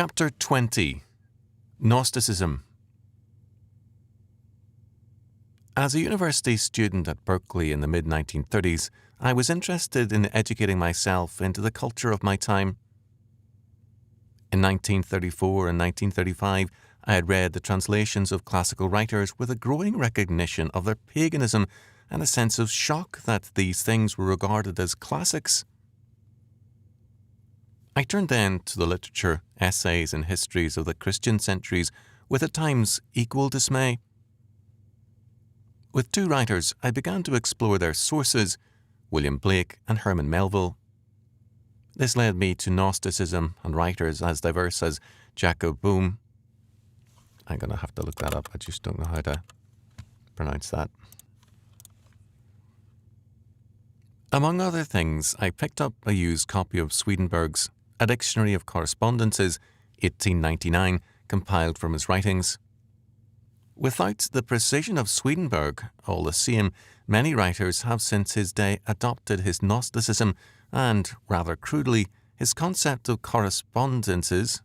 Chapter 20 Gnosticism. As a university student at Berkeley in the mid-1930s, I was interested in educating myself into the culture of my time. In 1934 and 1935, I had read the translations of classical writers with a growing recognition of their paganism and a sense of shock that these things were regarded as classics. I turned then to the literature, essays and histories of the Christian centuries with at times equal dismay. With two writers, I began to explore their sources, William Blake and Herman Melville. This led me to Gnosticism and writers as diverse as Jacob Boehme. I'm going to have to look that up. I just don't know how to pronounce that. Among other things, I picked up a used copy of Swedenborg's A Dictionary of Correspondences, 1899, compiled from his writings. Without the precision of Swedenborg, all the same, many writers have since his day adopted his Gnosticism and, rather crudely, his concept of correspondences.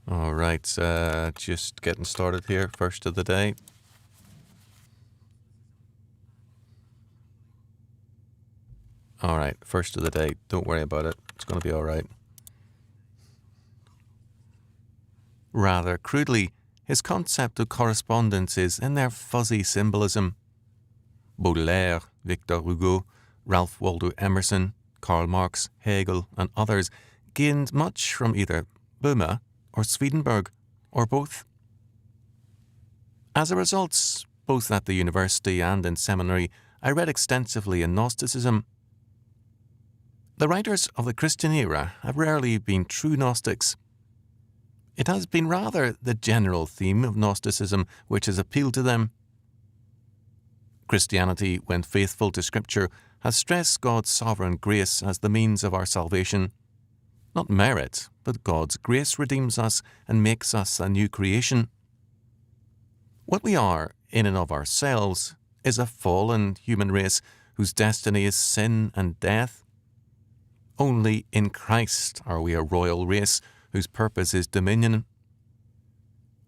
All right, just getting started here, first of the day. All right, first of the day. Don't worry about it. It's going to be all right. Rather crudely, his concept of correspondence is in their fuzzy symbolism. Baudelaire, Victor Hugo, Ralph Waldo Emerson, Karl Marx, Hegel, and others gained much from either Boehme or Swedenborg, or both. As a result, both at the university and in seminary, I read extensively in Gnosticism. The writers of the Christian era have rarely been true Gnostics. It has been rather the general theme of Gnosticism which has appealed to them. Christianity, when faithful to Scripture, has stressed God's sovereign grace as the means of our salvation. Not merit, but God's grace redeems us and makes us a new creation. What we are, in and of ourselves, is a fallen human race whose destiny is sin and death. Only in Christ are we a royal race whose purpose is dominion.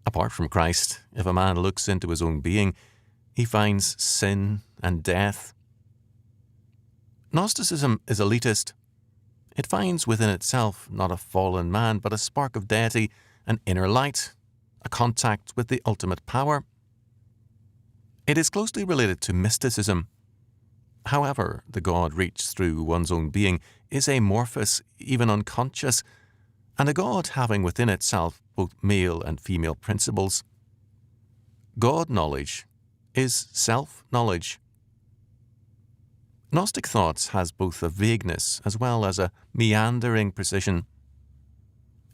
Apart from Christ, if a man looks into his own being, he finds sin and death. Gnosticism is elitist. It finds within itself not a fallen man, but a spark of deity, an inner light, a contact with the ultimate power. It is closely related to mysticism. However, the God reached through one's own being is amorphous, even unconscious, and a God having within itself both male and female principles. God knowledge is self-knowledge. Gnostic thought has both a vagueness as well as a meandering precision.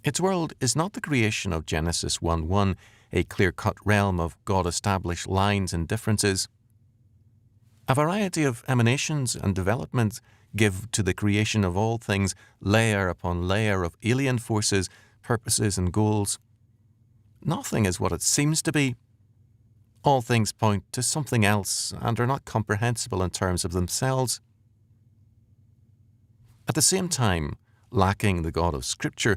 Its world is not the creation of Genesis 1:1, a clear-cut realm of God-established lines and differences. A variety of emanations and developments give to the creation of all things layer upon layer of alien forces, purposes and goals. Nothing is what it seems to be. All things point to something else and are not comprehensible in terms of themselves. At the same time, lacking the God of Scripture,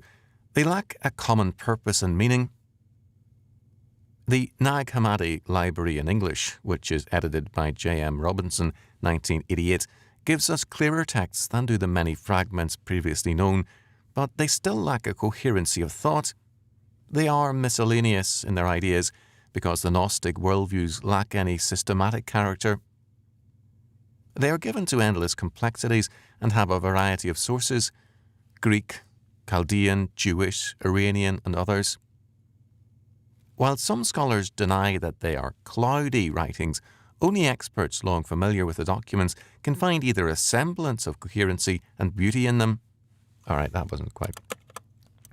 they lack a common purpose and meaning. The Nag Hammadi Library in English, which is edited by J.M. Robinson, 1988, gives us clearer texts than do the many fragments previously known, but they still lack a coherency of thought. They are miscellaneous in their ideas, because the Gnostic worldviews lack any systematic character. They are given to endless complexities and have a variety of sources: Greek, Chaldean, Jewish, Iranian, and others. While some scholars deny that they are cloudy writings, only experts long familiar with the documents can find either a semblance of coherency and beauty in them. All right, that wasn't quite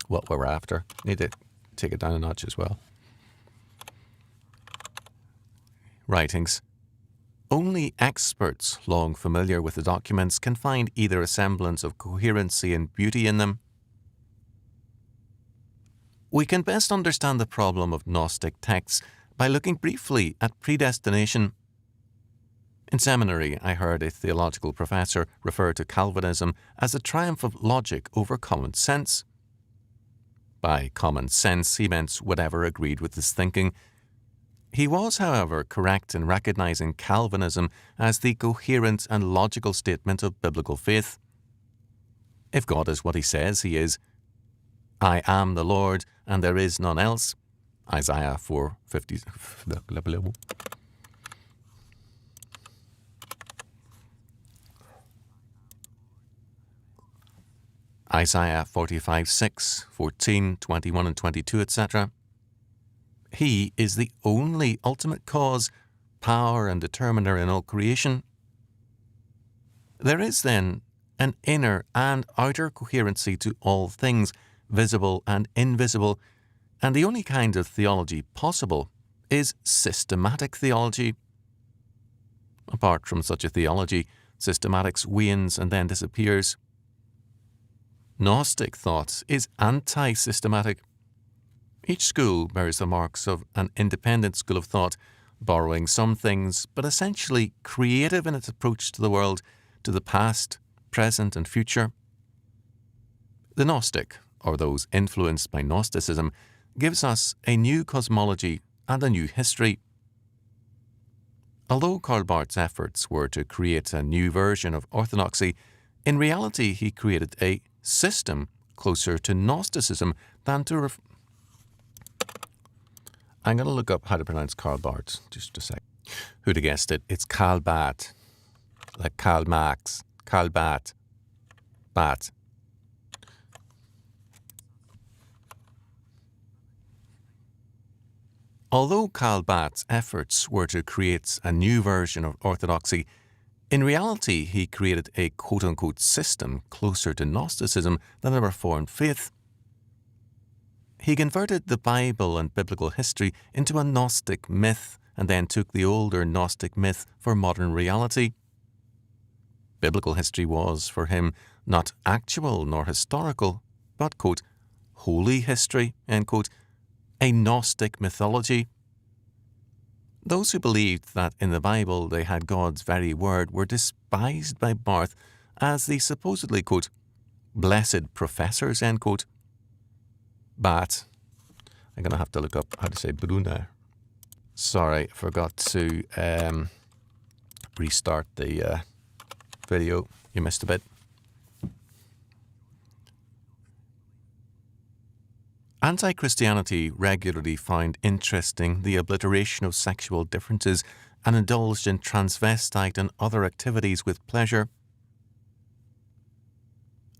what we were after. Need to take it down a notch as well. Writings. Only experts long familiar with the documents can find either a semblance of coherency and beauty in them. We can best understand the problem of Gnostic texts by looking briefly at predestination. In seminary, I heard a theological professor refer to Calvinism as the triumph of logic over common sense. By common sense, he meant whatever agreed with his thinking. He was, however, correct in recognizing Calvinism as the coherent and logical statement of biblical faith. If God is what he says he is, I am the Lord, and there is none else. Isaiah 4:50. Isaiah 45:6, 14, 21 and 22, etc. He is the only ultimate cause, power and determiner in all creation. There is then an inner and outer coherency to all things, visible and invisible, and the only kind of theology possible is systematic theology. Apart from such a theology, systematics wanes and then disappears. Gnostic thought is anti-systematic. Each school bears the marks of an independent school of thought, borrowing some things, but essentially creative in its approach to the world, to the past, present and future. The Gnostic, or those influenced by Gnosticism, gives us a new cosmology and a new history. Although Karl Barth's efforts were to create a new version of orthodoxy, in reality he created a system closer to Gnosticism than to I'm going to look up how to pronounce Karl Barth, just a sec. Who'd have guessed it? It's Karl Barth, like Karl Marx. Karl Barth. Barth. Although Karl Barth's efforts were to create a new version of orthodoxy, in reality he created a quote-unquote system closer to Gnosticism than the Reformed faith. He converted the Bible and biblical history into a Gnostic myth and then took the older Gnostic myth for modern reality. Biblical history was, for him, not actual nor historical, but, quote, holy history, end quote, a Gnostic mythology. Those who believed that in the Bible they had God's very word were despised by Barth as the supposedly, quote, blessed professors, end quote. But I'm going to have to look up how to say Bruna. Sorry, I forgot to restart the video. You missed a bit. Anti-Christianity regularly found interesting the obliteration of sexual differences and indulged in transvestite and other activities with pleasure.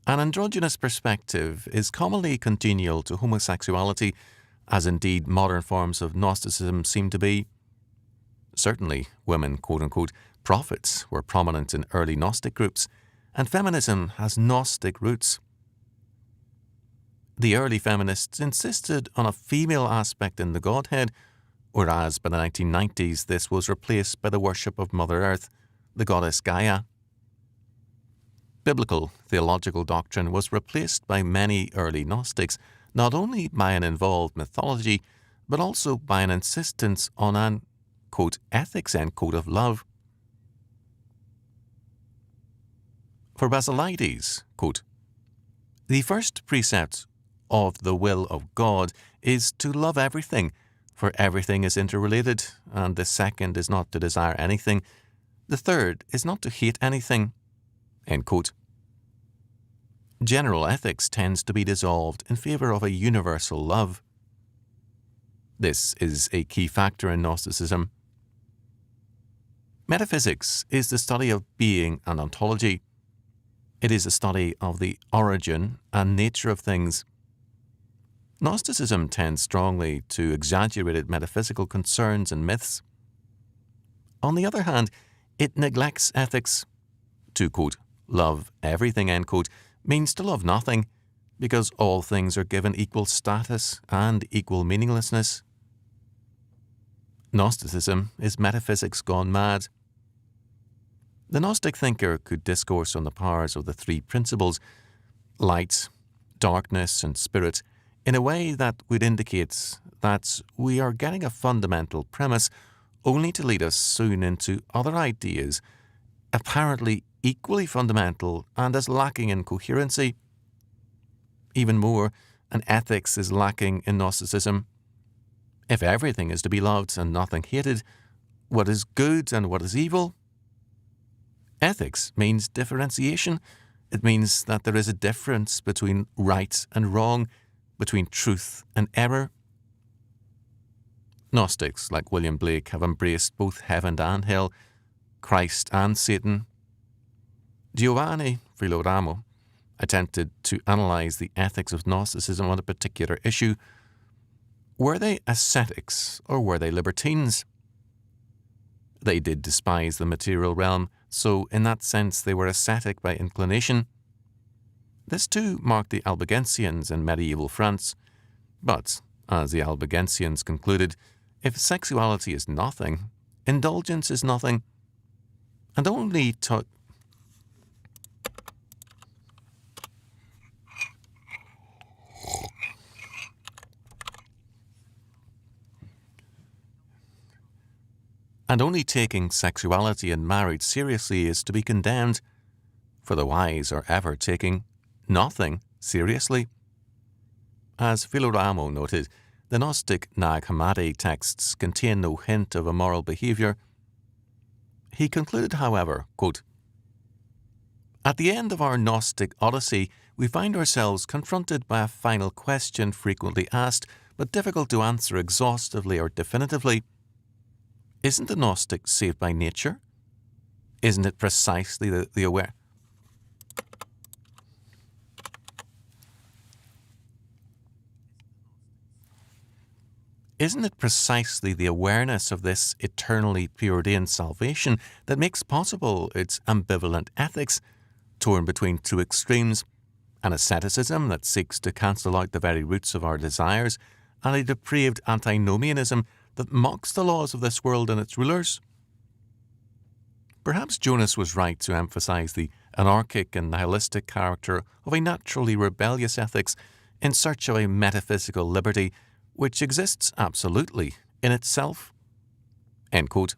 An androgynous perspective is commonly congenial to homosexuality, as indeed modern forms of Gnosticism seem to be. Certainly, women, quote-unquote, prophets were prominent in early Gnostic groups, and feminism has Gnostic roots. The early feminists insisted on a female aspect in the Godhead, whereas by the 1990s this was replaced by the worship of Mother Earth, the goddess Gaia. Biblical theological doctrine was replaced by many early Gnostics, not only by an involved mythology, but also by an insistence on an, quote, ethics, end quote, of love. For Basilides, quote, the first precept of the will of God is to love everything, for everything is interrelated, and the second is not to desire anything. The third is not to hate anything. End quote. General ethics tends to be dissolved in favour of a universal love. This is a key factor in Gnosticism. Metaphysics is the study of being and ontology. It is a study of the origin and nature of things. Gnosticism tends strongly to exaggerated metaphysical concerns and myths. On the other hand, it neglects ethics. To, quote, love everything, end quote, means to love nothing, because all things are given equal status and equal meaninglessness. Gnosticism is metaphysics gone mad. The Gnostic thinker could discourse on the powers of the three principles, light, darkness, and spirit, in a way that would indicate that we are getting a fundamental premise only to lead us soon into other ideas, apparently equally fundamental and as lacking in coherency. Even more, an ethics is lacking in Gnosticism. If everything is to be loved and nothing hated, what is good and what is evil? Ethics means differentiation. It means that there is a difference between right and wrong, between truth and error. Gnostics like William Blake have embraced both heaven and hell, Christ and Satan. Giovanni Filoramo attempted to analyze the ethics of Gnosticism on a particular issue. Were they ascetics or were they libertines? They did despise the material realm, so in that sense they were ascetic by inclination. This too marked the Albigensians in medieval France. But, as the Albigensians concluded, if sexuality is nothing, indulgence is nothing, and only taking sexuality and marriage seriously is to be condemned, for the wise are ever taking nothing seriously. As Filoramo noted, the Gnostic Nag Hammadi texts contain no hint of immoral behaviour. He concluded, however, quote, "At the end of our Gnostic Odyssey, we find ourselves confronted by a final question frequently asked, but difficult to answer exhaustively or definitively. Isn't the Gnostic saved by nature? Isn't it precisely the aware... Isn't it precisely the awareness of this eternally preordained salvation that makes possible its ambivalent ethics, torn between two extremes, an asceticism that seeks to cancel out the very roots of our desires, and a depraved antinomianism that mocks the laws of this world and its rulers? Perhaps Jonas was right to emphasize the anarchic and nihilistic character of a naturally rebellious ethics in search of a metaphysical liberty which exists absolutely in itself." End quote.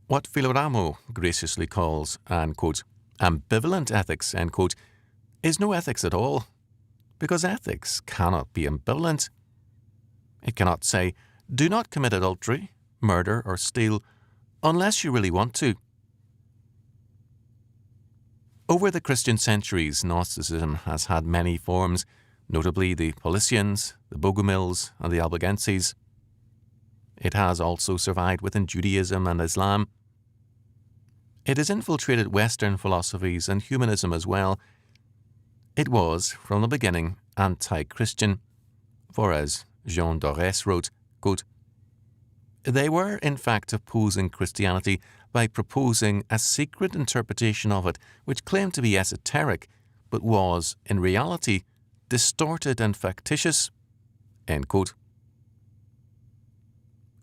What Filoramo graciously calls an, quote, ambivalent ethics, end quote, is no ethics at all, because ethics cannot be ambivalent. It cannot say, do not commit adultery, murder, or steal, unless you really want to. Over the Christian centuries, Gnosticism has had many forms, notably the Paulicians, the Bogomils, and the Albigenses. It has also survived within Judaism and Islam. It has infiltrated Western philosophies and humanism as well. It was, from the beginning, anti-Christian, for as Jean Dorès wrote, quote, "They were in fact opposing Christianity by proposing a secret interpretation of it which claimed to be esoteric, but was, in reality, distorted and factitious." End quote.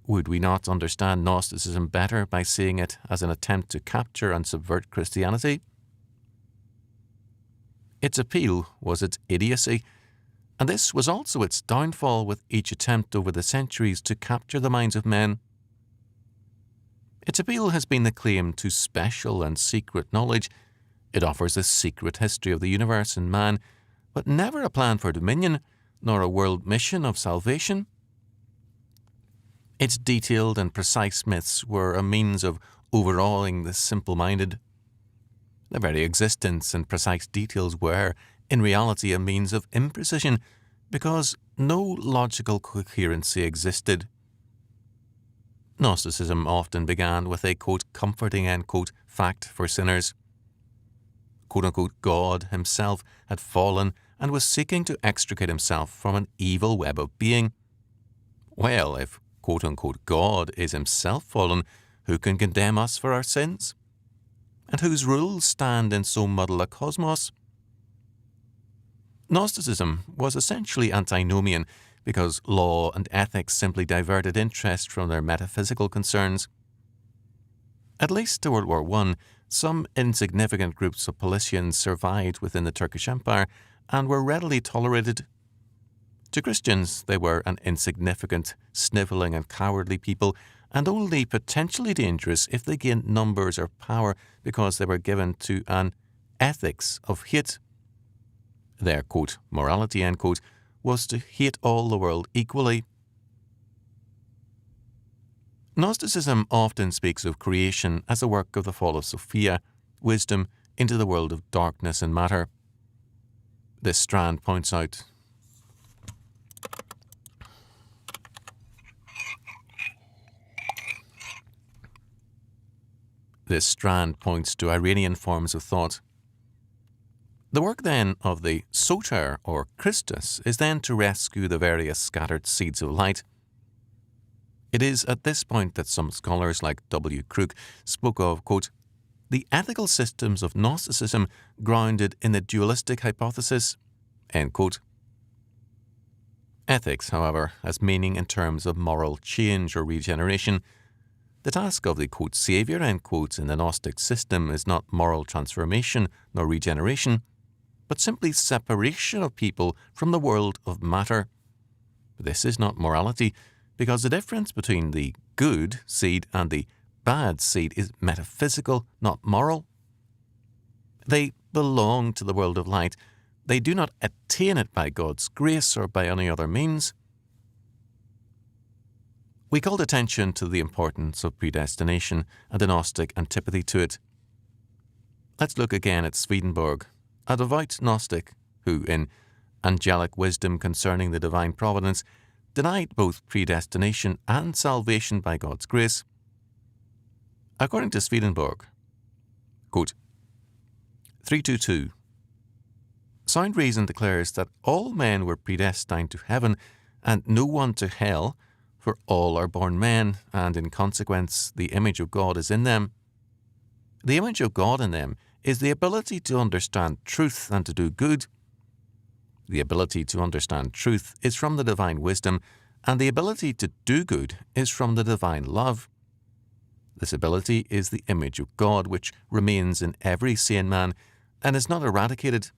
Would we not understand Gnosticism better by seeing it as an attempt to capture and subvert Christianity? Its appeal was its idiocy, and this was also its downfall with each attempt over the centuries to capture the minds of men. Its appeal has been the claim to special and secret knowledge. It offers a secret history of the universe and man, but never a plan for dominion, nor a world mission of salvation. Its detailed and precise myths were a means of overawing the simple-minded. Their very existence and precise details were, in reality, a means of imprecision, because no logical coherency existed. Gnosticism often began with a, quote, comforting, end quote, fact for sinners. Quote-unquote, God himself had fallen and was seeking to extricate himself from an evil web of being. Well, if quote-unquote God is himself fallen, who can condemn us for our sins? And whose rules stand in so muddled a cosmos? Gnosticism was essentially antinomian because law and ethics simply diverted interest from their metaphysical concerns. At least to World War I, some insignificant groups of Paulicians survived within the Turkish Empire, and were readily tolerated. To Christians, they were an insignificant, snivelling and cowardly people, and only potentially dangerous if they gained numbers or power because they were given to an ethics of hate. Their, quote, morality, end quote, was to hate all the world equally. Gnosticism often speaks of creation as a work of the fall of Sophia, wisdom, into the world of darkness and matter. This strand points out to Iranian forms of thought. The work then of the Soter or Christus is then to rescue the various scattered seeds of light. It is at this point that some scholars like W. Crook spoke of, quote, the ethical systems of Gnosticism grounded in the dualistic hypothesis, end quote. Ethics, however, has meaning in terms of moral change or regeneration. The task of the, quote, saviour, end quote, in the Gnostic system is not moral transformation nor regeneration, but simply separation of people from the world of matter. This is not morality, because the difference between the good seed and the bad seed is metaphysical, not moral. They belong to the world of light. They do not attain it by God's grace or by any other means. We called attention to the importance of predestination and the Gnostic antipathy to it. Let's look again at Swedenborg, a devout Gnostic who, in Angelic Wisdom Concerning the Divine Providence, denied both predestination and salvation by God's grace. According to Swedenborg, quote, 322, sound reason declares that all men were predestined to heaven and no one to hell, for all are born men, and in consequence the image of God is in them. The image of God in them is the ability to understand truth and to do good. The ability to understand truth is from the divine wisdom, and the ability to do good is from the divine love. This ability is the image of God, which remains in every sane man and is not eradicated.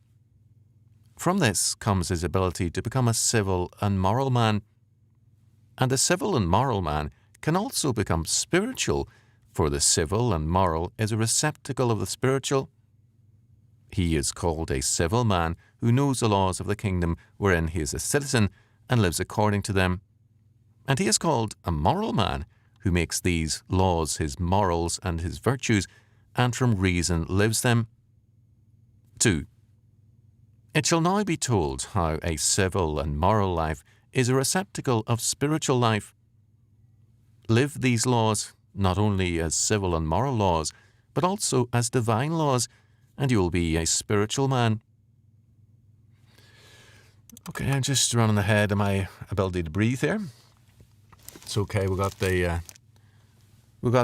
From this comes his ability to become a civil and moral man. And the civil and moral man can also become spiritual, for the civil and moral is a receptacle of the spiritual. He is called a civil man who knows the laws of the kingdom wherein he is a citizen and lives according to them. And he is called a moral man who makes these laws his morals and his virtues, and from reason lives them. 2. It shall now be told how a civil and moral life is a receptacle of spiritual life. Live these laws not only as civil and moral laws, but also as divine laws, and you will be a spiritual man. Okay, I'm just running ahead of my ability to breathe here. It's okay, we got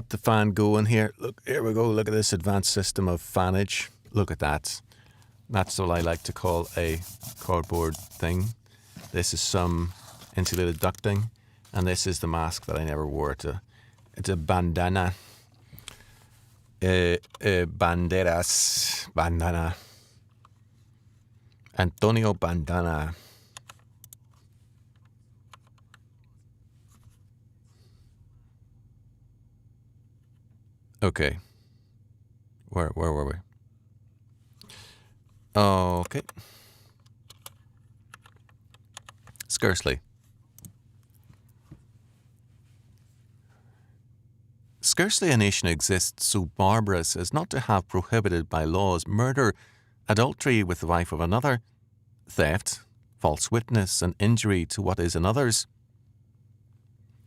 the fan going here. Look, here we go. Look at this advanced system of fanage. Look at that. That's what I like to call a cardboard thing. This is some insulated ducting, and this is the mask that I never wore. It's a bandana. Bandana. Antonio Bandana. Okay. Where were we? Okay. Scarcely. Scarcely a nation exists so barbarous as not to have prohibited by laws murder, adultery with the wife of another, theft, false witness, and injury to what is another's.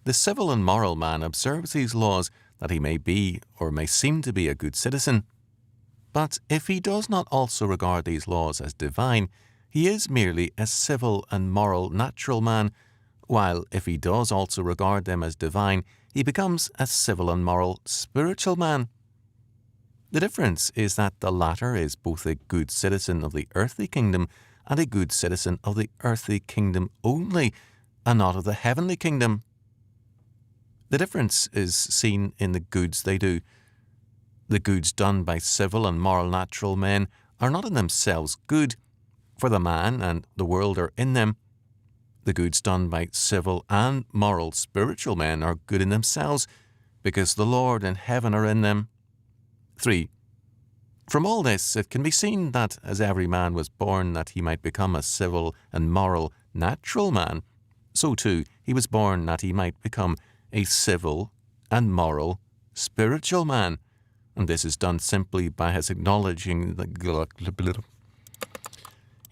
The civil and moral man observes these laws that he may be or may seem to be a good citizen. But if he does not also regard these laws as divine, he is merely a civil and moral natural man, while if he does also regard them as divine, he becomes a civil and moral spiritual man. The difference is that the latter is both a good citizen of the earthly kingdom and a good citizen of the earthly kingdom only, and not of the heavenly kingdom. The difference is seen in the goods they do. The goods done by civil and moral natural men are not in themselves good, For the man and the world are in them. The goods done by civil and moral spiritual men are good in themselves, because the Lord and heaven are in them. 3. From all this it can be seen that as every man was born that he might become a civil and moral natural man, so too he was born that he might become a civil and moral spiritual man. And this is done simply by his acknowledging the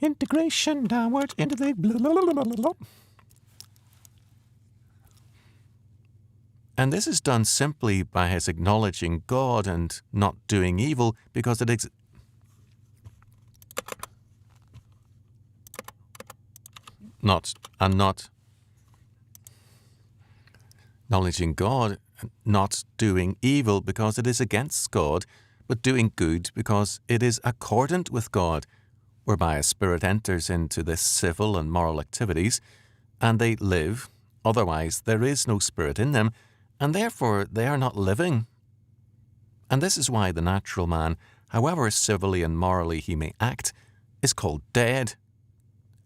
integration downward into the And this is done simply by his acknowledging God and not doing evil, because it not acknowledging God, not doing evil because it is against God, but doing good because it is accordant with God, whereby a spirit enters into this civil and moral activities, and they live, otherwise there is no spirit in them, and therefore they are not living. And this is why the natural man, however civilly and morally he may act, is called dead,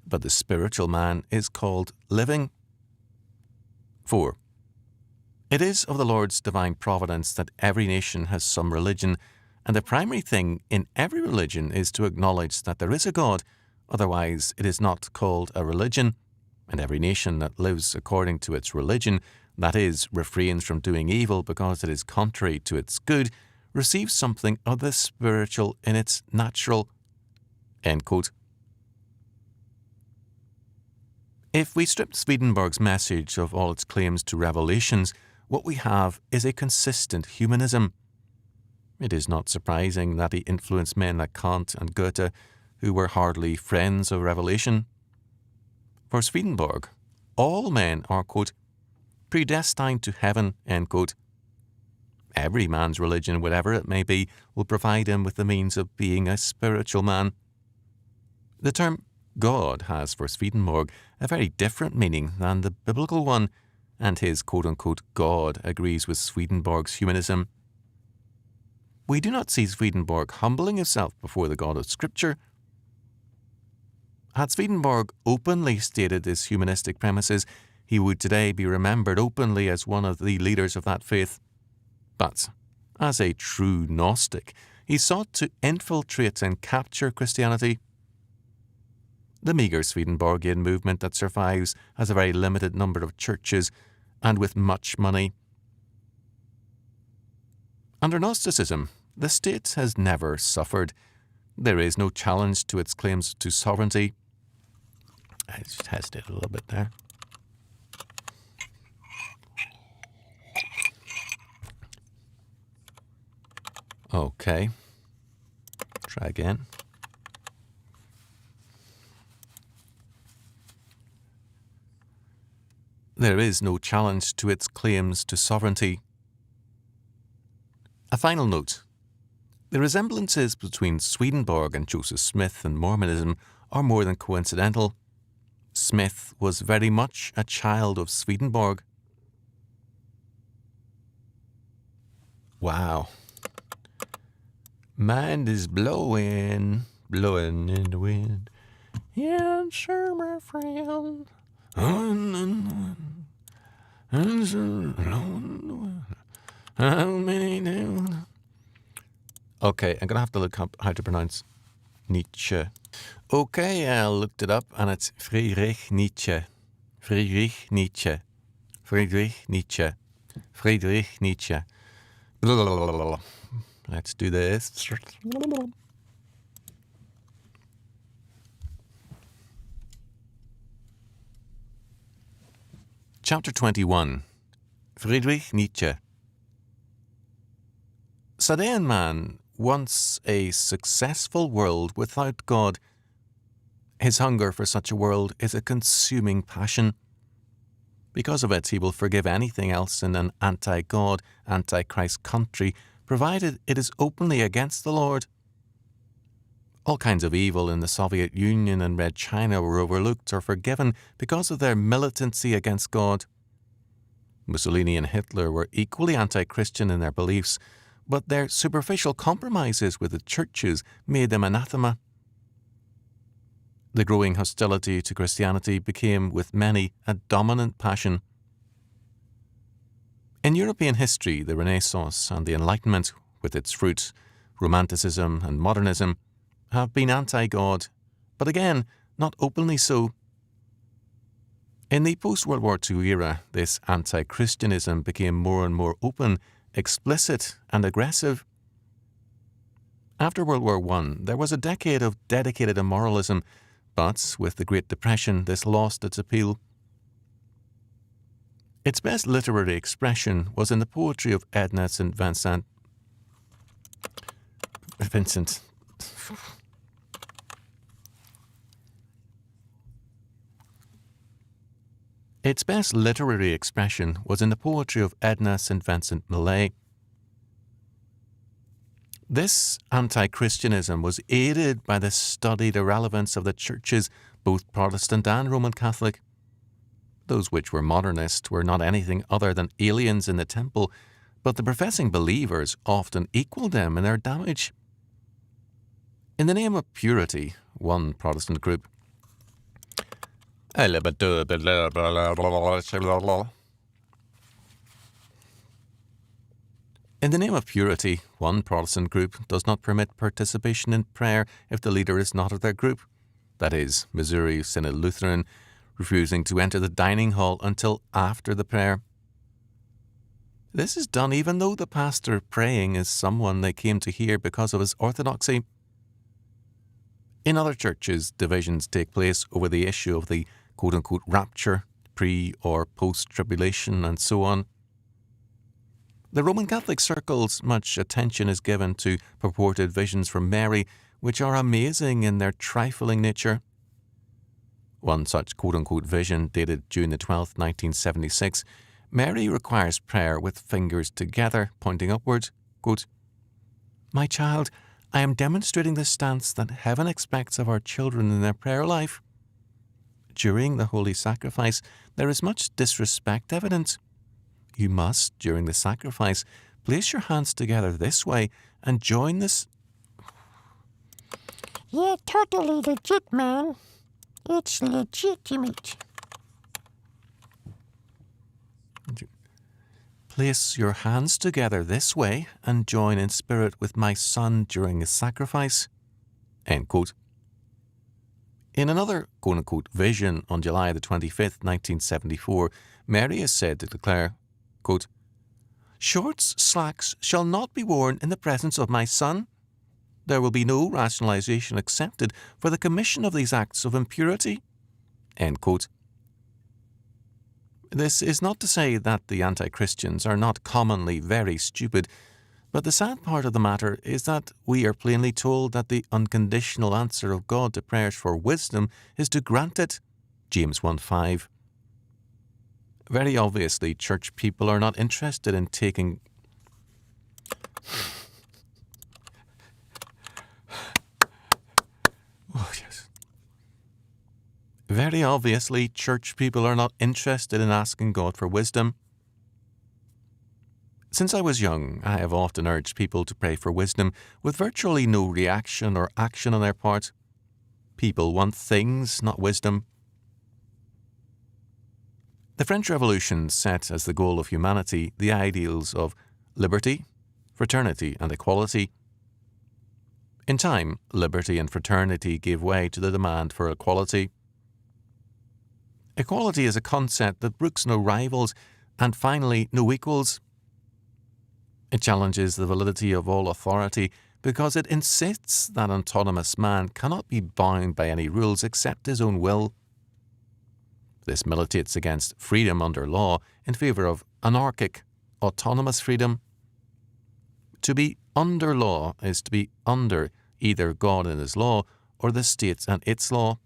but the spiritual man is called living. 4. It is of the Lord's divine providence that every nation has some religion, and the primary thing in every religion is to acknowledge that there is a God, otherwise it is not called a religion, and every nation that lives according to its religion, that is, refrains from doing evil because it is contrary to its good, receives something of the spiritual in its natural. End quote. If we strip Swedenborg's message of all its claims to revelations, what we have is a consistent humanism. It is not surprising that he influenced men like Kant and Goethe, who were hardly friends of revelation. For Swedenborg, all men are, quote, predestined to heaven, end quote. Every man's religion, whatever it may be, will provide him with the means of being a spiritual man. The term God has for Swedenborg a very different meaning than the biblical one, and his quote-unquote God agrees with Swedenborg's humanism. We do not see Swedenborg humbling himself before the God of Scripture. Had Swedenborg openly stated his humanistic premises, he would today be remembered openly as one of the leaders of that faith. But, as a true Gnostic, he sought to infiltrate and capture Christianity. The meagre Swedenborgian movement that survives has a very limited number of churches and with much money. Under Gnosticism, the state has never suffered. There is no challenge to its claims to sovereignty. I just hesitated a little bit there. Okay. Try again. There is no challenge to its claims to sovereignty. A final note. The resemblances between Swedenborg and Joseph Smith and Mormonism are more than coincidental. Smith was very much a child of Swedenborg. Wow. Mind is blowing in the wind. Yeah, sure, my friend. How many down? Okay, I'm going to have to look up how to pronounce Nietzsche. Okay, I looked it up and it's Friedrich Nietzsche. Friedrich Nietzsche. Friedrich Nietzsche. Friedrich Nietzsche. Let's do this. Chapter 21. Friedrich Nietzsche. Sadean man wants a successful world without God. His hunger for such a world is a consuming passion. Because of it, he will forgive anything else in an anti-God, anti-Christ country, provided it is openly against the Lord. All kinds of evil in the Soviet Union and Red China were overlooked or forgiven because of their militancy against God. Mussolini and Hitler were equally anti-Christian in their beliefs, but their superficial compromises with the churches made them anathema. The growing hostility to Christianity became, with many, a dominant passion. In European history, the Renaissance and the Enlightenment, with its fruits, Romanticism and Modernism, have been anti-God, but again, not openly so. In the post-World War II era, this anti-Christianism became more and more open, explicit and aggressive. After World War I, there was a decade of dedicated immoralism, but with the Great Depression, this lost its appeal. Its best literary expression was in the poetry of Edna St. Vincent. Its best literary expression was in the poetry of Edna St. Vincent Millay. This anti-Christianism was aided by the studied irrelevance of the churches, both Protestant and Roman Catholic. Those which were modernist were not anything other than aliens in the temple, but the professing believers often equalled them in their damage. In the name of purity, one Protestant group In the name of purity, one Protestant group does not permit participation in prayer if the leader is not of their group. That is, Missouri Synod Lutheran, refusing to enter the dining hall until after the prayer. This is done even though the pastor praying is someone they came to hear because of his orthodoxy. In other churches, divisions take place over the issue of the quote-unquote rapture, pre- or post-tribulation, and so on. The Roman Catholic circles, much attention is given to purported visions from Mary, which are amazing in their trifling nature. One such quote-unquote vision, dated June the 12th, 1976, Mary requires prayer with fingers together, pointing upwards. Quote, "My child, I am demonstrating the stance that heaven expects of our children in their prayer life. During the holy sacrifice, there is much disrespect evident. You must, during the sacrifice, place your hands together this way and join this..." Yeah, totally legit, man. It's legitimate. "Place your hands together this way and join in spirit with my son during the sacrifice." End quote. In another quote-unquote vision on July the 25th, 1974, Mary is said to declare, quote, "Shorts, slacks shall not be worn in the presence of my son. There will be no rationalization accepted for the commission of these acts of impurity." End quote. This is not to say that the anti-Christians are not commonly very stupid, but the sad part of the matter is that we are plainly told that the unconditional answer of God to prayers for wisdom is to grant it. James 1:5. Very obviously, church people are not interested in taking... Oh, yes. Very obviously, church people are not interested in asking God for wisdom. Since I was young, I have often urged people to pray for wisdom with virtually no reaction or action on their part. People want things, not wisdom. The French Revolution set as the goal of humanity the ideals of liberty, fraternity, and equality. In time, liberty and fraternity gave way to the demand for equality. Equality is a concept that brooks no rivals and finally no equals. It challenges the validity of all authority because it insists that autonomous man cannot be bound by any rules except his own will. This militates against freedom under law in favour of anarchic, autonomous freedom. To be under law is to be under either God and his law or the state and its law.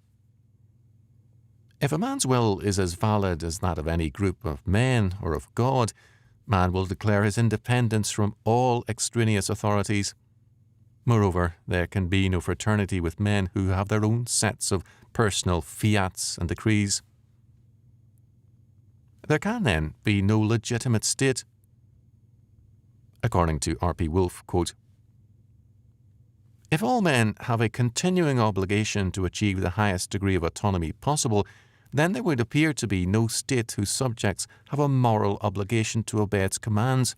If a man's will is as valid as that of any group of men or of God, man will declare his independence from all extraneous authorities. Moreover, there can be no fraternity with men who have their own sets of personal fiats and decrees. There can then be no legitimate state. According to R.P. Wolf, quote, If all men have a continuing obligation to achieve the highest degree of autonomy possible, then there would appear to be no state whose subjects have a moral obligation to obey its commands.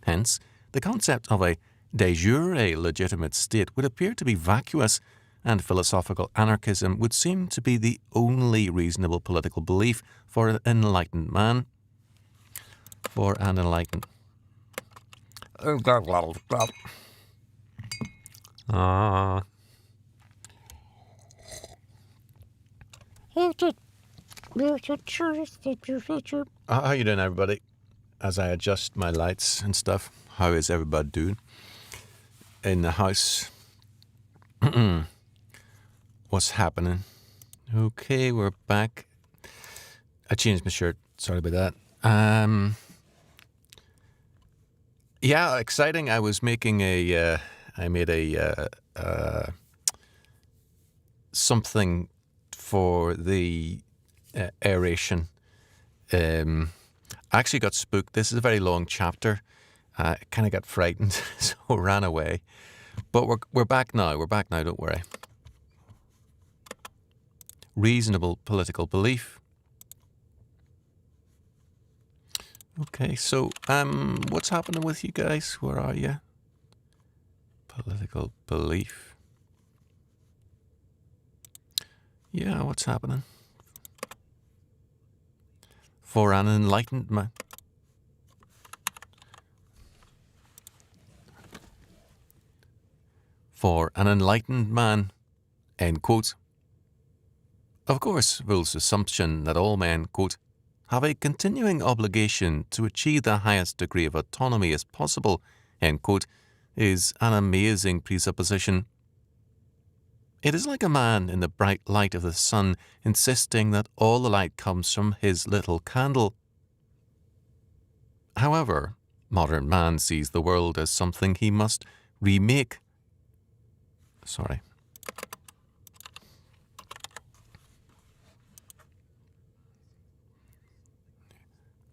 Hence, the concept of a de jure legitimate state would appear to be vacuous, and philosophical anarchism would seem to be the only reasonable political belief for an enlightened man. For an enlightened. How you doing, everybody? As I adjust my lights and stuff, how is everybody doing? In the house, what's happening? Okay, we're back. I changed my shirt. Sorry about that. Yeah, exciting. I was making I made a something for the aeration. I actually got spooked. This is a very long chapter. I kind of got frightened, so ran away. But we're back now. We're back now. Don't worry. Reasonable political belief. Okay, so what's happening with you guys? Where are you? Political belief. Yeah, what's happening? For an enlightened man. For an enlightened man, end quote. Of course, Wolff's assumption that all men, quote, have a continuing obligation to achieve the highest degree of autonomy as possible, end quote, is an amazing presupposition. It is like a man in the bright light of the sun insisting that all the light comes from his little candle. However, modern man sees the world as something he must remake.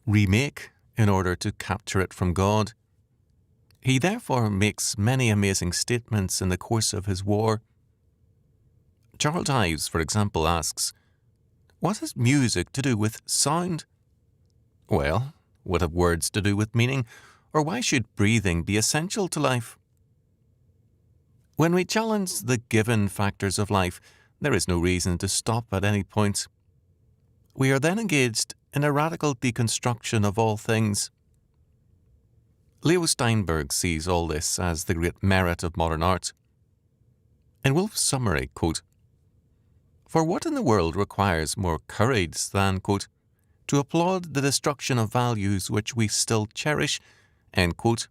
Remake in order to capture it from God. He therefore makes many amazing statements in the course of his war. Charles Ives, for example, asks, what has music to do with sound? Well, what have words to do with meaning, or why should breathing be essential to life? When we challenge the given factors of life, there is no reason to stop at any point. We are then engaged in a radical deconstruction of all things. Leo Steinberg sees all this as the great merit of modern art. In Wolff's summary, quote, for what in the world requires more courage than, quote, to applaud the destruction of values which we still cherish, end quote,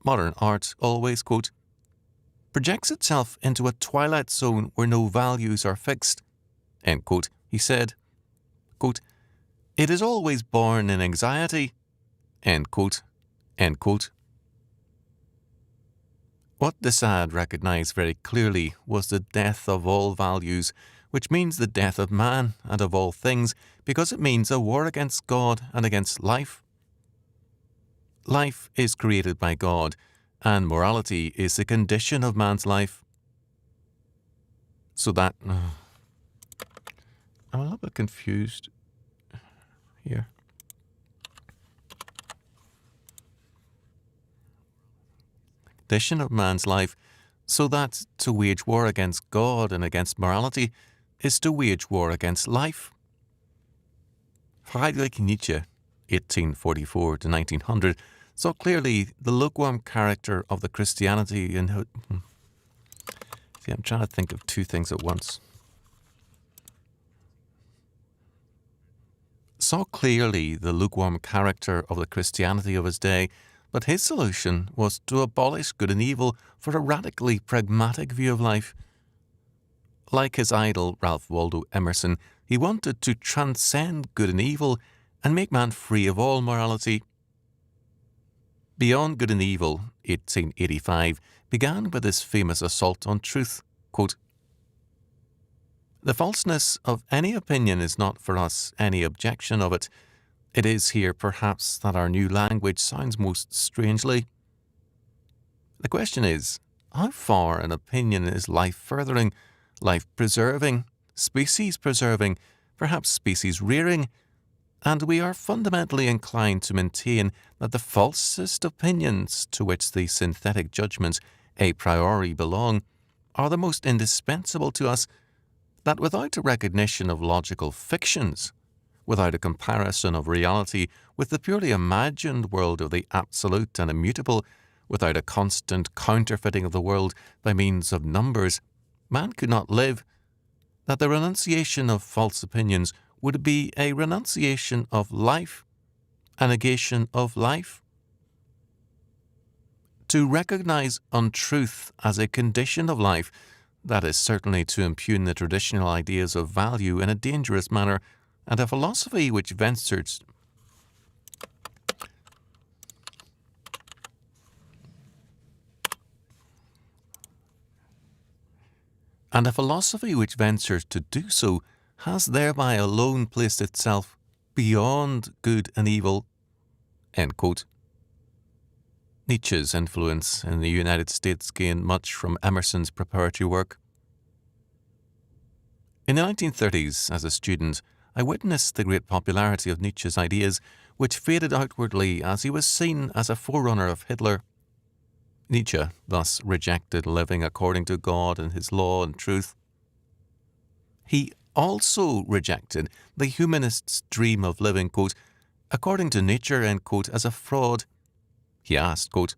modern art always, quote, projects itself into a twilight zone where no values are fixed, end quote. He said, quote, it is always born in anxiety, end quote, end quote. What de Sade recognized very clearly was the death of all values, which means the death of man and of all things, because it means a war against God and against life. Life is created by God, and morality is the condition of man's life. So that... I'm a little bit confused here. Condition of man's life, so that to wage war against God and against morality is to wage war against life. Friedrich Nietzsche, 1844 to 1900, saw clearly the lukewarm character of the Christianity in... See, I'm trying to think of two things at once. Saw clearly the lukewarm character of the Christianity of his day, but his solution was to abolish good and evil for a radically pragmatic view of life. Like his idol Ralph Waldo Emerson, he wanted to transcend good and evil and make man free of all morality. Beyond Good and Evil, 1885, began with his famous assault on truth, quote, the falseness of any opinion is not for us any objection of it. It is here, perhaps, that our new language sounds most strangely. The question is, how far an opinion is life-furthering, life-preserving, species-preserving, perhaps species-rearing, and we are fundamentally inclined to maintain that the falsest opinions to which the synthetic judgments a priori belong are the most indispensable to us, that without a recognition of logical fictions, without a comparison of reality with the purely imagined world of the absolute and immutable, without a constant counterfeiting of the world by means of numbers, man could not live, that the renunciation of false opinions would be a renunciation of life, a negation of life. To recognize untruth as a condition of life, that is certainly to impugn the traditional ideas of value in a dangerous manner, and a philosophy which ventures to do so has thereby alone placed itself beyond good and evil. End quote. Nietzsche's influence in the United States gained much from Emerson's preparatory work. In the 1930s, as a student, I witnessed the great popularity of Nietzsche's ideas, which faded outwardly as he was seen as a forerunner of Hitler. Nietzsche thus rejected living according to God and his law and truth. He also rejected the humanist's dream of living, quote, according to nature, end quote, as a fraud. He asked, quote,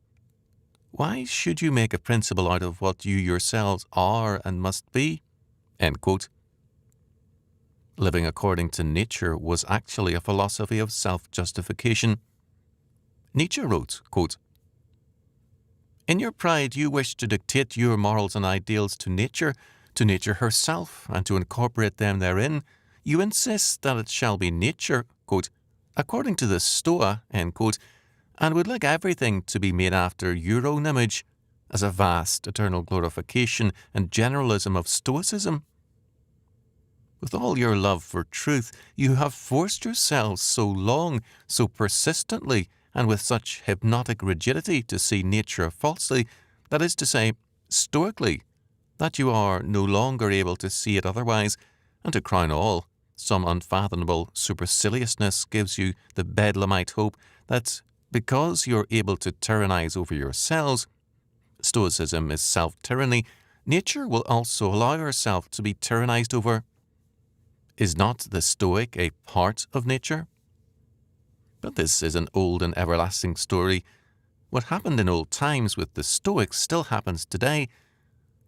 why should you make a principle out of what you yourselves are and must be? End quote. Living according to nature was actually a philosophy of self-justification. Nietzsche wrote, quote, in your pride you wish to dictate your morals and ideals to nature herself, and to incorporate them therein. You insist that it shall be nature, quote, according to the Stoa, end quote, and would like everything to be made after your own image, as a vast eternal glorification and generalism of Stoicism. With all your love for truth, you have forced yourselves so long, so persistently, and with such hypnotic rigidity to see nature falsely, that is to say, stoically, that you are no longer able to see it otherwise, and to crown all, some unfathomable superciliousness gives you the bedlamite hope that because you are able to tyrannize over yourselves, Stoicism is self-tyranny, nature will also allow herself to be tyrannized over. Is not the Stoic a part of nature? But this is an old and everlasting story. What happened in old times with the Stoics still happens today.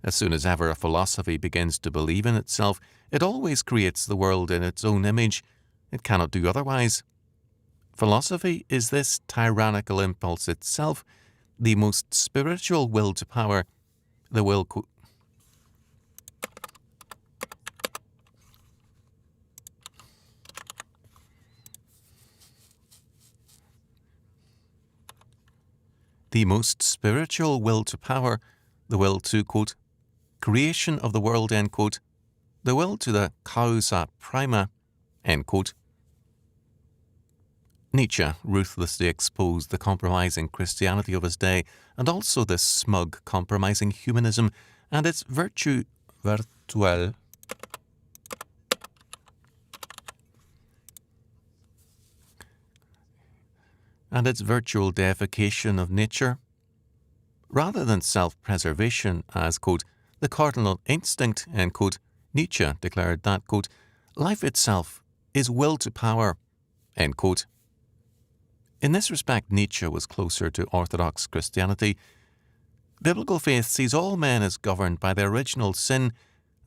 As soon as ever a philosophy begins to believe in itself, it always creates the world in its own image. It cannot do otherwise. Philosophy is this tyrannical impulse itself, the most spiritual will to power, the will the most spiritual will to power, the will to, quote, creation of the world, end quote, the will to the causa prima, end quote. Nietzsche ruthlessly exposed the compromising Christianity of his day, and also the smug, compromising humanism and its virtual deification of nature. Rather than self-preservation as, quote, the cardinal instinct, end quote, Nietzsche declared that, quote, life itself is will to power, end quote. In this respect, Nietzsche was closer to Orthodox Christianity. Biblical faith sees all men as governed by their original sin,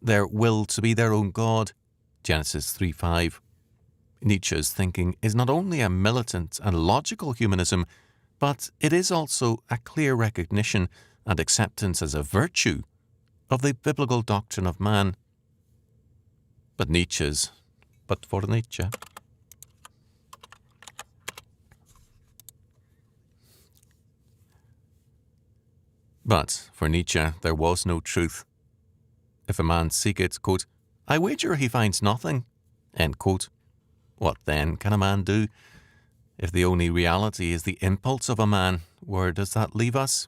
their will to be their own God, Genesis 3:5. Nietzsche's thinking is not only a militant and logical humanism, but it is also a clear recognition and acceptance as a virtue of the biblical doctrine of man. But for Nietzsche. But for Nietzsche there was no truth. If a man seek it, quote, I wager he finds nothing, end quote. What then can a man do? If the only reality is the impulse of a man, where does that leave us?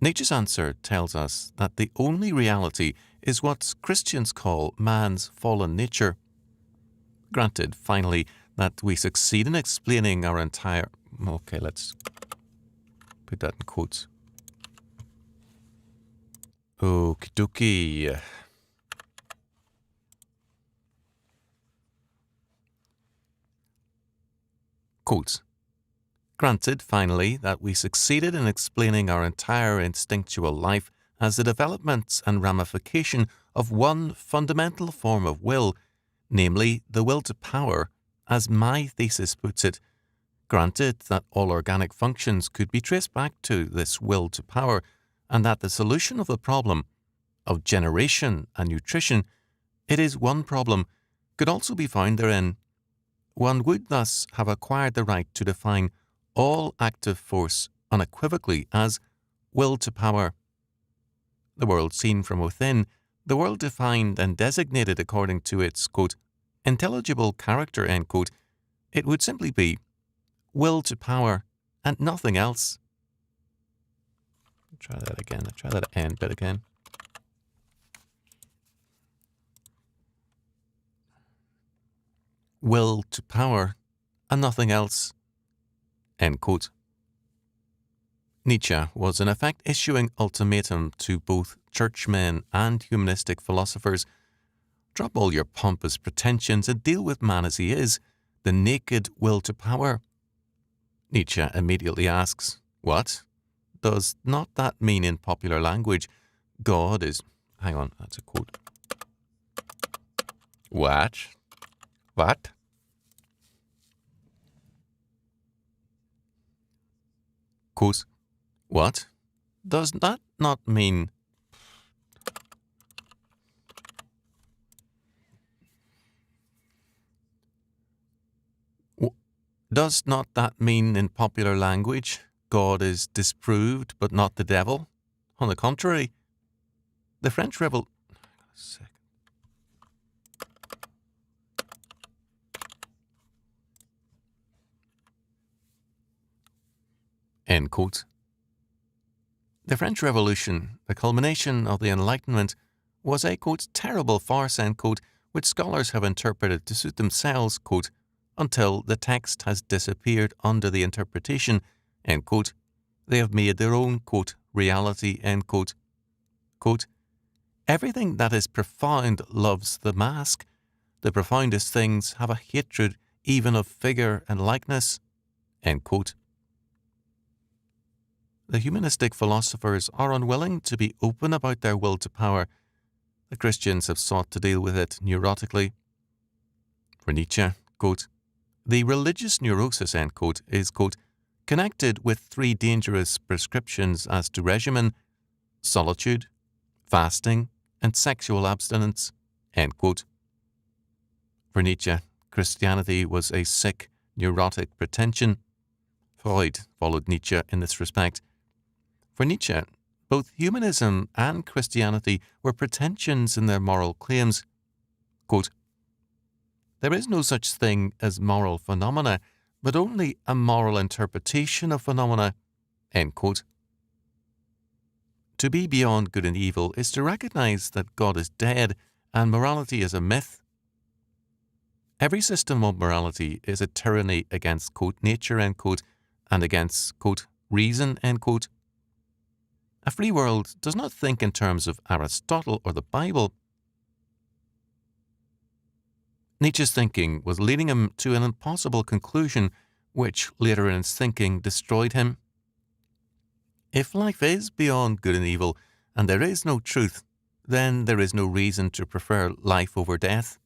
Nietzsche's answer tells us that the only reality is what Christians call man's fallen nature. Granted, finally, that we succeed in explaining our entire... Okay, let's put that in quotes. Okie dokie. Quotes. Granted, finally, that we succeeded in explaining our entire instinctual life as the development and ramification of one fundamental form of will, namely the will to power, as my thesis puts it. Granted that all organic functions could be traced back to this will to power, and that the solution of the problem of generation and nutrition, it is one problem, could also be found therein. One would thus have acquired the right to define all active force unequivocally as will to power. The world seen from within, the world defined and designated according to its, quote, intelligible character, end quote, it would simply be will to power and nothing else. Try that again. Try that end bit again. Will to power and nothing else. End quote. Nietzsche was in effect issuing ultimatum to both churchmen and humanistic philosophers. Drop all your pompous pretensions and deal with man as he is, the naked will to power. Nietzsche immediately asks, what? Does not that mean in popular language, God is... Hang on, that's a quote. What? What? Quote, what? Does that not mean... Does not that mean in popular language, God is disproved but not the devil? On the contrary, the French Revolution... End quote. The French Revolution, the culmination of the Enlightenment, was a, quote, terrible farce, end quote, which scholars have interpreted to suit themselves, quote, until the text has disappeared under the interpretation, end quote. They have made their own, quote, reality, end quote. Quote, everything that is profound loves the mask. The profoundest things have a hatred even of figure and likeness, end quote. The humanistic philosophers are unwilling to be open about their will to power. The Christians have sought to deal with it neurotically. For Nietzsche, quote, the religious neurosis, end quote, is, quote, connected with three dangerous prescriptions as to regimen, solitude, fasting, and sexual abstinence, end quote. For Nietzsche, Christianity was a sick, neurotic pretension. Freud followed Nietzsche in this respect. For Nietzsche, both humanism and Christianity were pretensions in their moral claims. Quote, there is no such thing as moral phenomena, but only a moral interpretation of phenomena, end quote. To be beyond good and evil is to recognize that God is dead and morality is a myth. Every system of morality is a tyranny against, quote, nature, end quote, and against, quote, reason, end quote. A free world does not think in terms of Aristotle or the Bible. Nietzsche's thinking was leading him to an impossible conclusion, which later in his thinking destroyed him. If life is beyond good and evil, and there is no truth, then there is no reason to prefer life over death.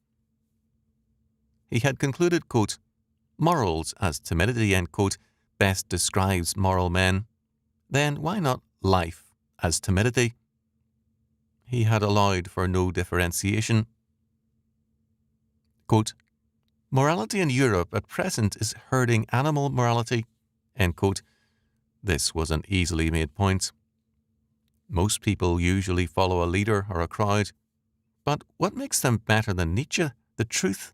He had concluded, quote, morals as timidity, end quote, best describes moral men. Then why not life as timidity? He had allowed for no differentiation. Quote, morality in Europe at present is herding animal morality, end quote. This was an easily made point. Most people usually follow a leader or a crowd. But what makes them better than Nietzsche? The truth.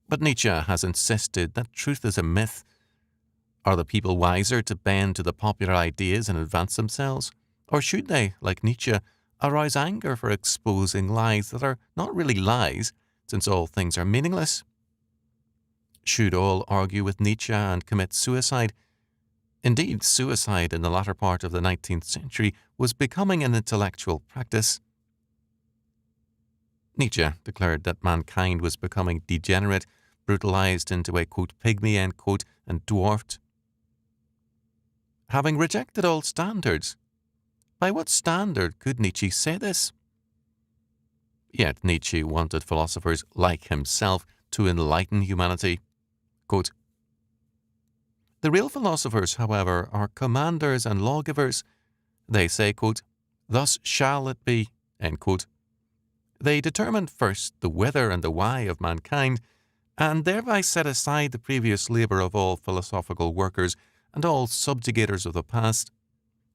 But Nietzsche has insisted that truth is a myth. Are the people wiser to bend to the popular ideas and advance themselves? Or should they, like Nietzsche, arouse anger for exposing lies that are not really lies, since all things are meaningless? Should all argue with Nietzsche and commit suicide? Indeed, suicide in the latter part of the 19th century was becoming an intellectual practice. Nietzsche declared that mankind was becoming degenerate, brutalized into a, quote, pygmy, end quote, and dwarfed. Having rejected all standards, by what standard could Nietzsche say this? Yet Nietzsche wanted philosophers like himself to enlighten humanity. Quote, the real philosophers, however, are commanders and lawgivers. They say, quote, thus shall it be, end quote. They determine first the whither and the why of mankind, and thereby set aside the previous labour of all philosophical workers and all subjugators of the past.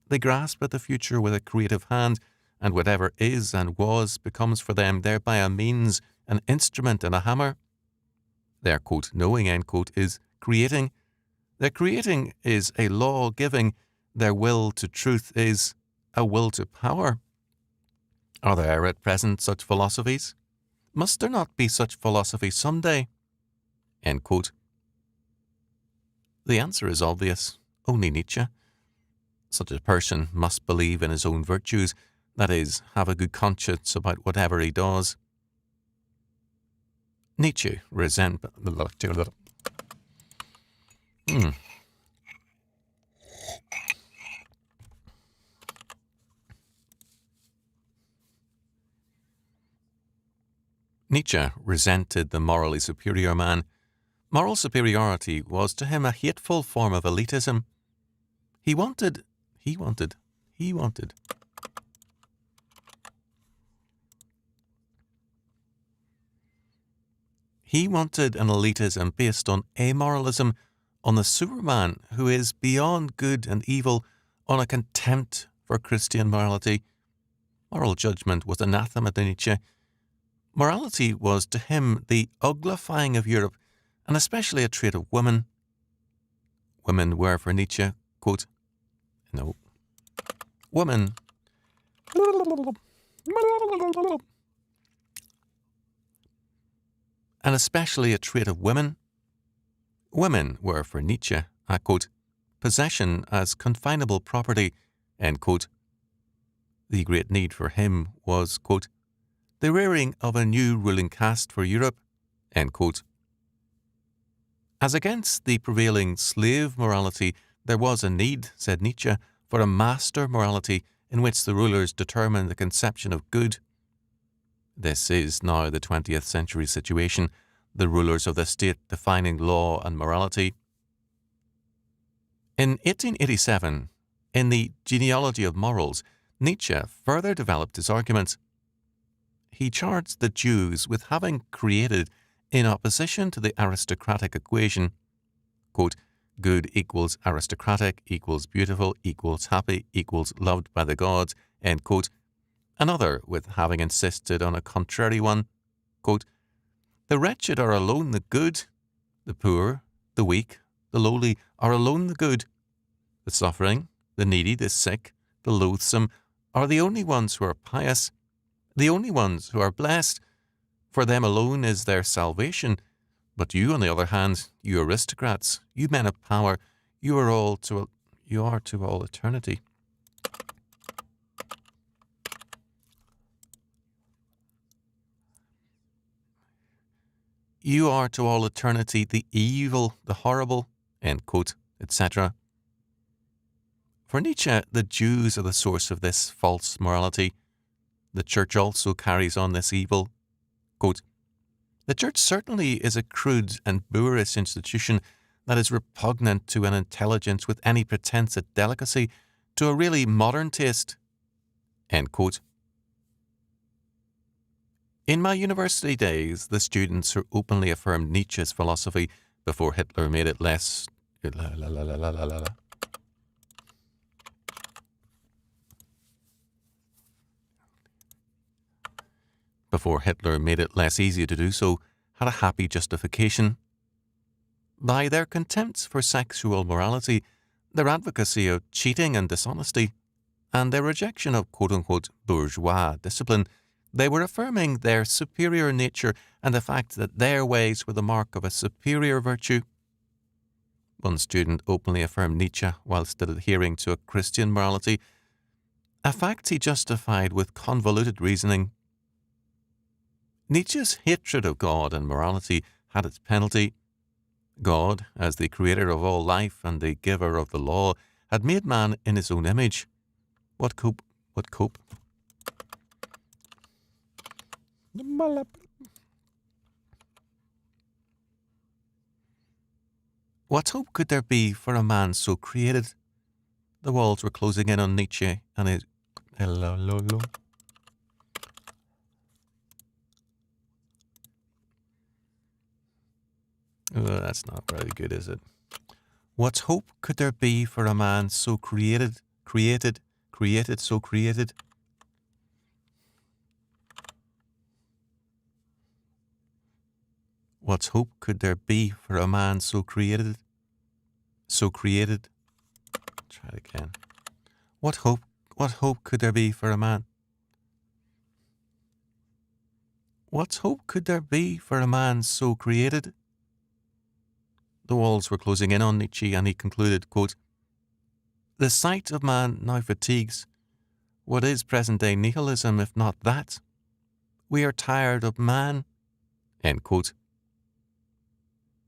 They grasp at the future with a creative hand, and whatever is and was becomes for them thereby a means, an instrument, and a hammer. Their, quote, knowing, end quote, is creating. Their creating is a law giving. Their will to truth is a will to power. Are there at present such philosophies? Must there not be such philosophy some day? End quote. The answer is obvious. Only Nietzsche. Such a person must believe in his own virtues, that is, have a good conscience about whatever he does. Nietzsche Nietzsche resented the morally superior man. Moral superiority was to him a hateful form of elitism. He wanted an elitism based on amoralism, on the Superman who is beyond good and evil, on a contempt for Christian morality. Moral judgment was anathema to Nietzsche. Morality was to him the uglifying of Europe, and especially a trait of women. Women were for Nietzsche, quote, women and especially a trait of women. Women were for Nietzsche a, quote, possession as confinable property, end quote. The great need for him was, quote, the rearing of a new ruling caste for Europe, end quote. As against the prevailing slave morality, there was a need, said Nietzsche, for a master morality in which the rulers determine the conception of good. This is now the 20th century situation, the rulers of the state defining law and morality. In 1887, in the Genealogy of Morals, Nietzsche further developed his arguments. He charged the Jews with having created, in opposition to the aristocratic equation, quote, good equals aristocratic equals beautiful equals happy equals loved by the gods, end quote, another with having insisted on a contrary one, quote, the wretched are alone the good, the poor, the weak, the lowly are alone the good, the suffering, the needy, the sick, the loathsome are the only ones who are pious, the only ones who are blessed. For them alone is their salvation. But you, on the other hand, you aristocrats, you men of power, you are to all eternity. You are to all eternity the evil, the horrible, end quote, etc. For Nietzsche, the Jews are the source of this false morality. The Church also carries on this evil. Quote, the Church certainly is a crude and boorish institution that is repugnant to an intelligence with any pretence at delicacy, to a really modern taste. End quote. In my university days, the students who openly affirmed Nietzsche's philosophy before Hitler made it less... Before Hitler made it less easy to do so, had a happy justification. by their contempt for sexual morality, their advocacy of cheating and dishonesty, and their rejection of quote-unquote bourgeois discipline, they were affirming their superior nature and the fact that their ways were the mark of a superior virtue. One student openly affirmed Nietzsche while still adhering to a Christian morality, a fact he justified with convoluted reasoning. Nietzsche's hatred of God and morality had its penalty. God, as the creator of all life and the giver of the law, had made man in his own image. What hope? What hope could there be for a man so created? The walls were closing in on Nietzsche and his... Hello. Oh, that's not very good, is it? What hope could there be for a man so created? What hope could there be for a man so created? Try it again. What hope could there be for a man? What hope could there be for a man so created? The walls were closing in on Nietzsche, and he concluded, quote, "The sight of man now fatigues. What is present-day nihilism, if not that? We are tired of man." End quote.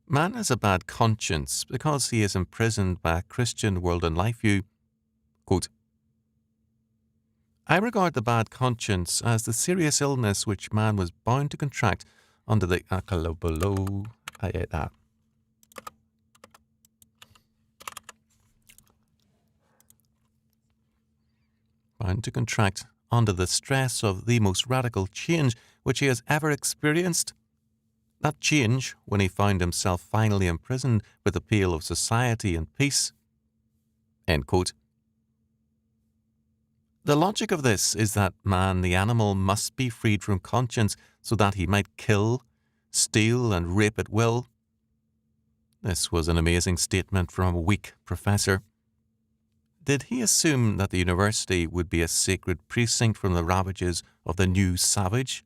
Man has a bad conscience because he is imprisoned by a Christian world and life view. Quote, "I regard the bad conscience as the serious illness which man was bound to contract under the under the stress of the most radical change which he has ever experienced. That change, when he found himself finally imprisoned with the appeal of society and peace." End quote. The logic of this is that man, the animal, must be freed from conscience so that he might kill, steal, and rape at will. This was an amazing statement from a weak professor. Did he assume that the university would be a sacred precinct from the ravages of the new savage?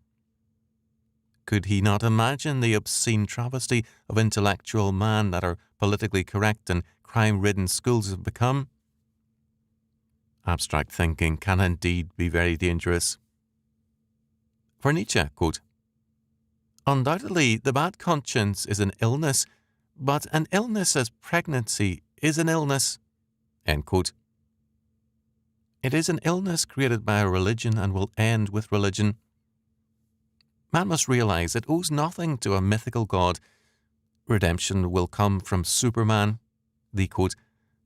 Could he not imagine the obscene travesty of intellectual man that our politically correct and crime-ridden schools have become? Abstract thinking can indeed be very dangerous. For Nietzsche, quote, "Undoubtedly, the bad conscience is an illness, but an illness as pregnancy is an illness." End quote. It is an illness created by a religion and will end with religion. Man must realize it owes nothing to a mythical god. Redemption will come from Superman, the, quote,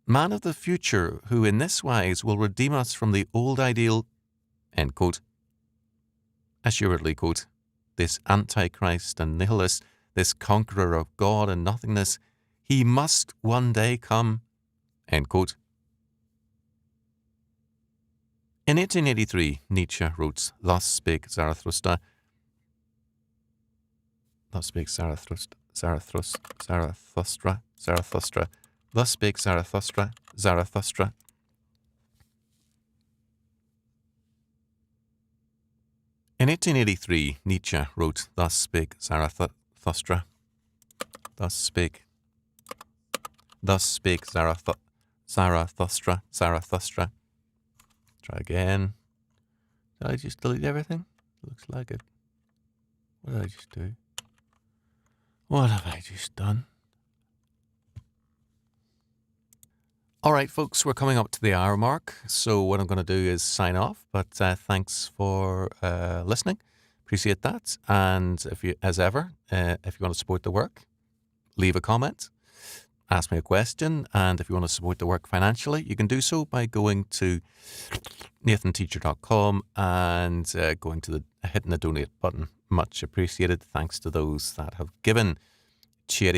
"man of the future who in this wise will redeem us from the old ideal." End quote. Assuredly, quote, this Antichrist and nihilist, this conqueror of God and nothingness, he must one day come. End quote. In 1883, Nietzsche wrote, "Thus spake Zarathustra. Thus spake Zarathustra. Thus spake Zarathustra. In 1883, Nietzsche wrote, "Thus spake Zarathustra. Thus spake Zarathustra. Try again. Did I just delete everything? Looks like it. What did I just do? What have I just done? All right, folks, we're coming up to the hour mark. So what I'm going to do is sign off. But thanks for listening. Appreciate that. And if you, as ever, if you want to support the work, leave a comment, ask me a question. And if you want to support the work financially, you can do so by going to nathanteacher.com and hitting the donate button. Much appreciated. Thanks to those that have given. Cheery.